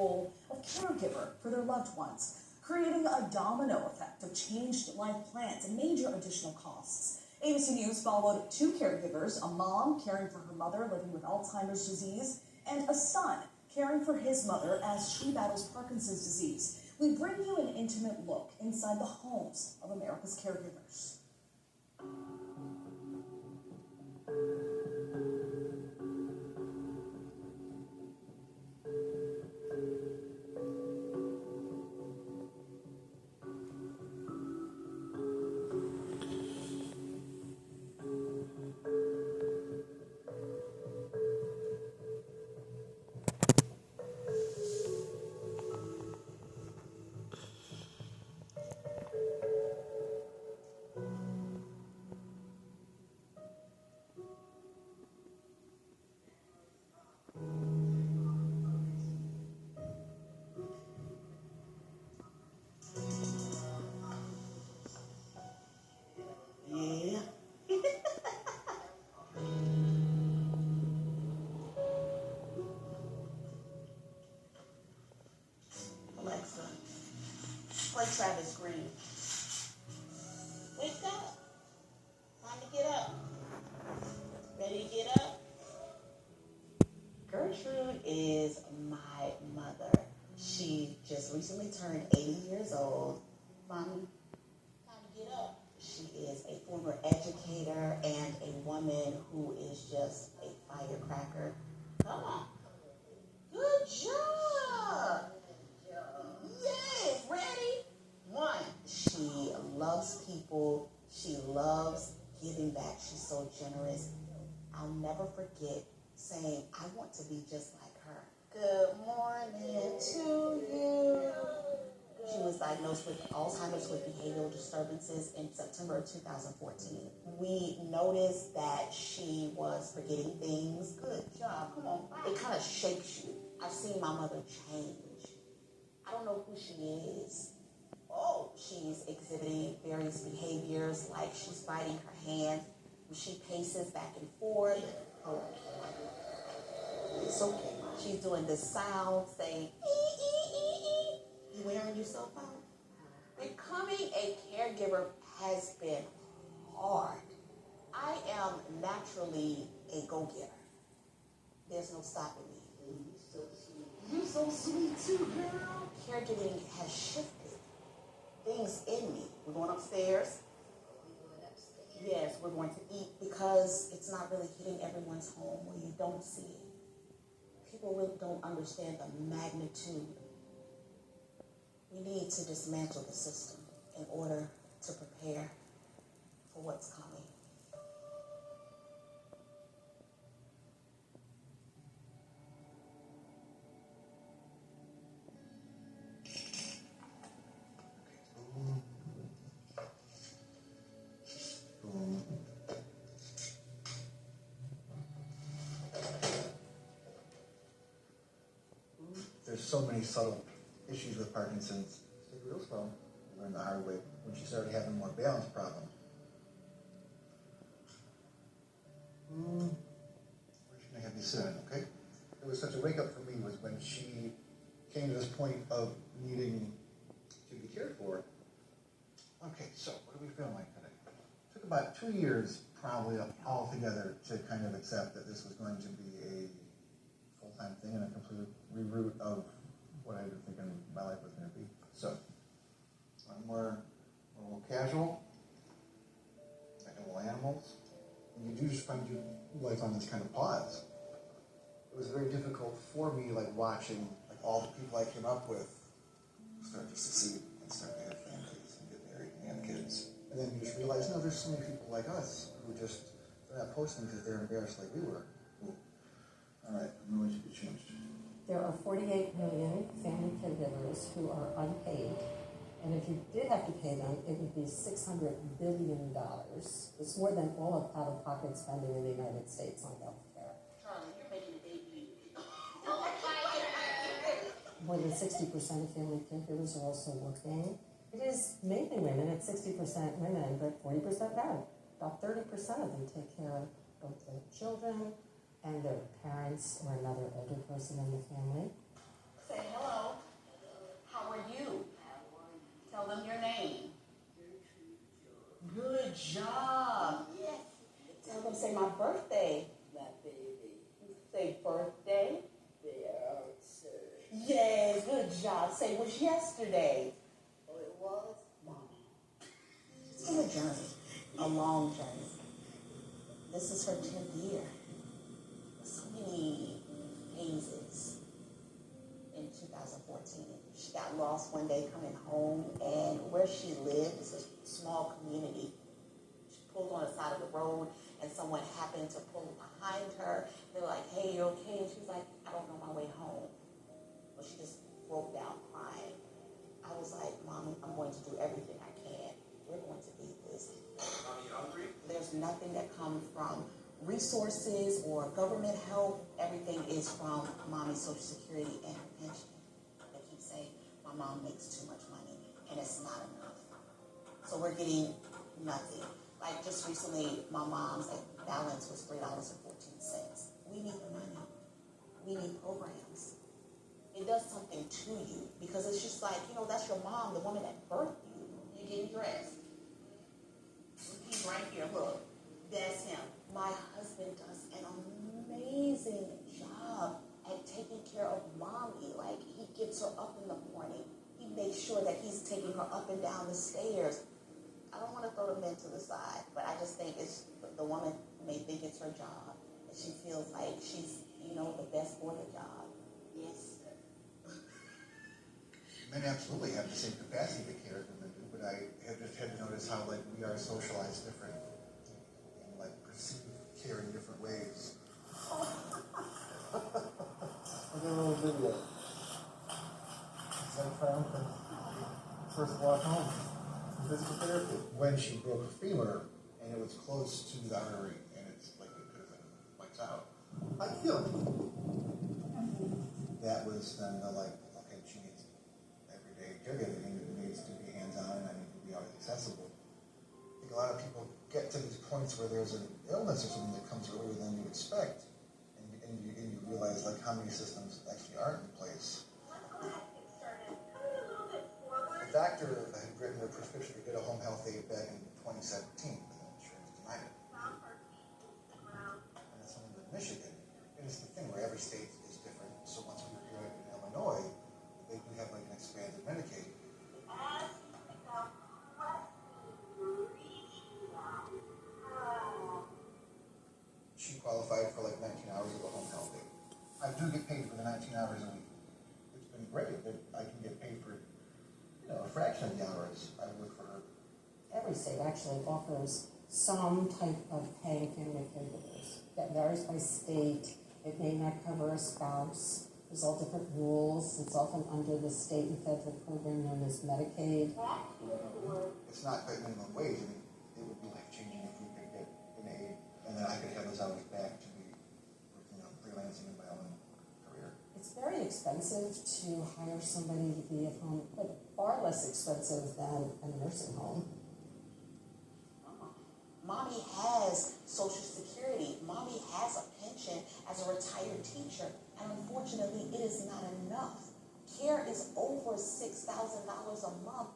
role of caregiver for their loved ones, creating a domino effect of changed life plans and major additional costs. ABC News followed two caregivers, a mom caring for her mother living with Alzheimer's disease, and a son caring for his mother as she battles Parkinson's disease. We bring you an intimate look inside the homes of America's caregivers. Play Travis Green. Wake up. Time to get up. Ready to get up? Gertrude is my mother. She just recently turned 80 years old. Mommy, time to get up. She is a former educator and a woman who is just a firecracker. Come on. Good job. Yes, ready? One, she loves people. She loves giving back. She's so generous. I'll never forget saying, I want to be just like her. Good morning to you. She was diagnosed with Alzheimer's with behavioral disturbances in September of 2014. We noticed that she was forgetting things. Good job. Come on. It kind of shakes you. I've seen my mother change. I don't know who she is. Oh, she's exhibiting various behaviors, like she's biting her hand. She paces back and forth. Oh, it's okay. She's doing this sound, saying, ee, ee, ee, ee. You wearing yourself out? Becoming a caregiver has been hard. I am naturally a go-getter. There's no stopping me. You're so sweet too, girl. Caregiving has shifted things in me. We're going upstairs. Yes, we're going to eat because it's not really hitting everyone's home where you don't see it. People really don't understand the magnitude. We need to dismantle the system in order to prepare for what's coming. There's so many subtle issues with Parkinson's. Take it real slow. Learn the hard way when she started having more balance problems. Where should I have you sit in, okay? It was such a wake up for me was when she came to this point of needing to be cared for. Okay, so what are we feeling like today? It took about 2 years probably altogether to kind of accept that this was going to be a full-time thing and a complete reroute of what I've been thinking my life was going to be. So, I'm more a little casual, like little animals, and you do just find your life on this kind of pause. It was very difficult for me, like watching like all the people I came up with start to succeed and start to have families and get married and have kids. And then you just realize, no, there's so many people like us who just, they're not posting because they're embarrassed like we were. All right, I'm going to be changed. There are 48 million family caregivers who are unpaid, and if you did have to pay them, it would be $600 billion. It's more than all of out-of-pocket spending in the United States on health care. Charlie, you're making a debut. More than 60% of family caregivers are also working. It is mainly women, it's 60% women, but 40% men. About 30% of them take care of both their children and their parents or another older person in the family. Say hello. good job. Say it was yesterday. Oh, it was? Mommy. It's been a journey, a long journey. This is her 10th year. So many phases. In 2014, she got lost one day coming home, and where she lived is a small community. She pulled on the side of the road, and someone happened to pull behind her. They were like, "Hey, you okay?" And she was like, "I don't know my way home." But she just broke down crying. I was like, "Mommy, I'm going to do everything I can. We're going to beat this." Mommy, you hungry? There's nothing that comes from resources or government help. Everything is from Mommy's Social Security and her pension. They keep saying, "My mom makes too much money," and it's not enough. So we're getting nothing. Like just recently, my mom's balance was $3.14. We need the money. We need programs. It does something to you because it's just like, that's your mom, the woman that birthed you. You're getting dressed. He's right here, look. That's him. My husband does an amazing job at taking care of Mommy. Like, he gets her up in the morning. He makes sure that he's taking her up and down the stairs. I don't want to throw the men to the side, but I just think the woman may think it's her job, and she feels like she's, the best for the job. Yes. Men absolutely have the same capacity to care as women do, but I have just had to notice how we are socialized different and perceive care in different ways. I got a little video. Is that triumphant? First walk home. Physical therapy. When she broke her femur and it was close to the artery and it's like it could have been lights out. I feel it. That was then okay, she needs everyday caregiving, it needs to be hands-on, and I need to be always accessible. I think a lot of people get to these points where there's an illness or something that comes earlier than you expect, and you realize how many systems actually aren't in place. The doctor had written a prescription to get a home health aide back in 2017, but the insurance denied it. And it's only in Michigan. And it's the thing where every state is different. So once we were here in Illinois, they do have an expanded Medicaid. She qualified for 19 hours of a home health aide. I do get paid for the 19 hours a week. It's been great that I can get paid for a fraction of the hours I work for her. Every state actually offers some type of paying family caregivers. That varies by state. It may not cover a spouse. There's all different rules. It's often under the state and federal program known as Medicaid. It's not quite minimum wage. I mean, it would be life-changing if we could get an aide, and then I could have those hours back to be working on freelancing in my own career. It's very expensive to hire somebody to be at home, but far less expensive than a nursing home. Mommy has Social Security. Mommy has a pension as a retired teacher. And unfortunately, it is not enough. Care is over $6,000 a month.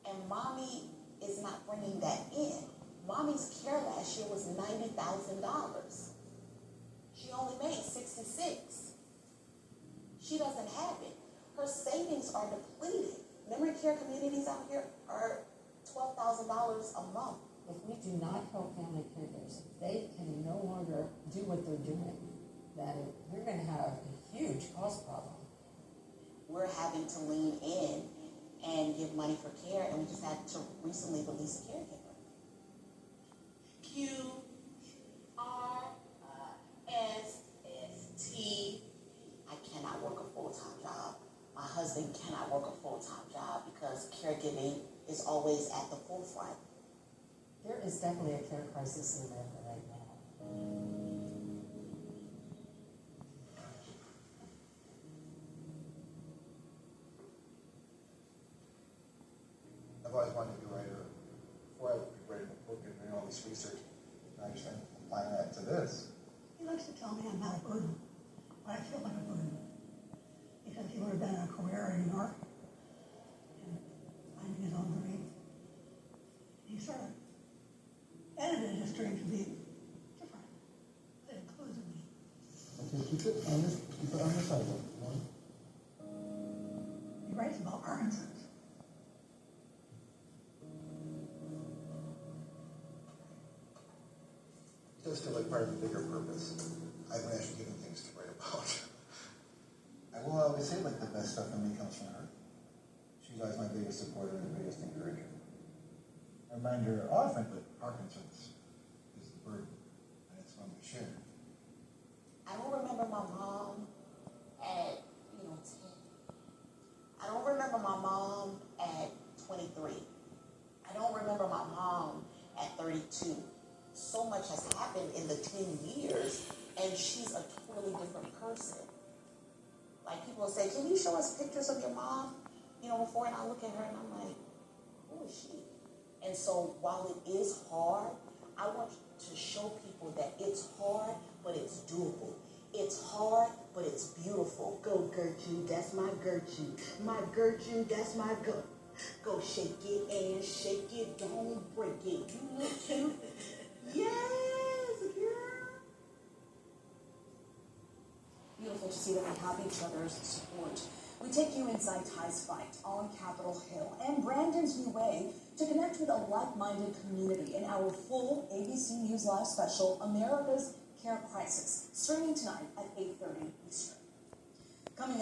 And Mommy is not bringing that in. Mommy's care last year was $90,000. She only made $66,000. She doesn't have it. Her savings are depleted. Memory care communities out here are $12,000 a month. If we do not help family caregivers, if they can no longer do what they're doing, then we're going to have a huge cost problem. We're having to lean in and give money for care, and we just had to recently release a caregiver. QRSST. I cannot work a full-time job. My husband cannot work a full-time job because caregiving is always at the forefront. There is definitely a care crisis in America right now. I've always wanted to be a writer. Before I was writing a book and doing all this research, I just started applying that to this. He likes to tell me I'm not a burden, but I feel like a burden. Because he would have been in a career in New York, and finding his own dream. He sort of edited his dream to be different. It includes me. Okay, keep it on this sidewalk. One. does feel like part of a bigger purpose. I've been actually given things to write about. I will always say, like, the best stuff for me comes from her. She's always my biggest supporter and biggest encourager. I remind her often that Parkinson's is the burden, and it's one we share. I don't remember my mom at, 10. I don't remember my mom at 23. I don't remember my mom at 32. So much has happened in the 10 years, and she's a totally different person. Like, people say, can you show us pictures of your mom? Before, and I look at her and I'm like, who is she? And so while it is hard, I want to show people that it's hard, but it's doable. It's hard, but it's beautiful. Go, Gertrude, that's my Gertrude. My Gertrude, that's my go. Go shake it and shake it, don't break it. You look cute. Yes, girl. Beautiful to see that we have each other's support. We take you inside Ty's fight on Capitol Hill and Brandon's New Way to connect with a like-minded community in our full ABC News Live special, America's Care Crisis, streaming tonight at 8:30 Eastern. Coming up.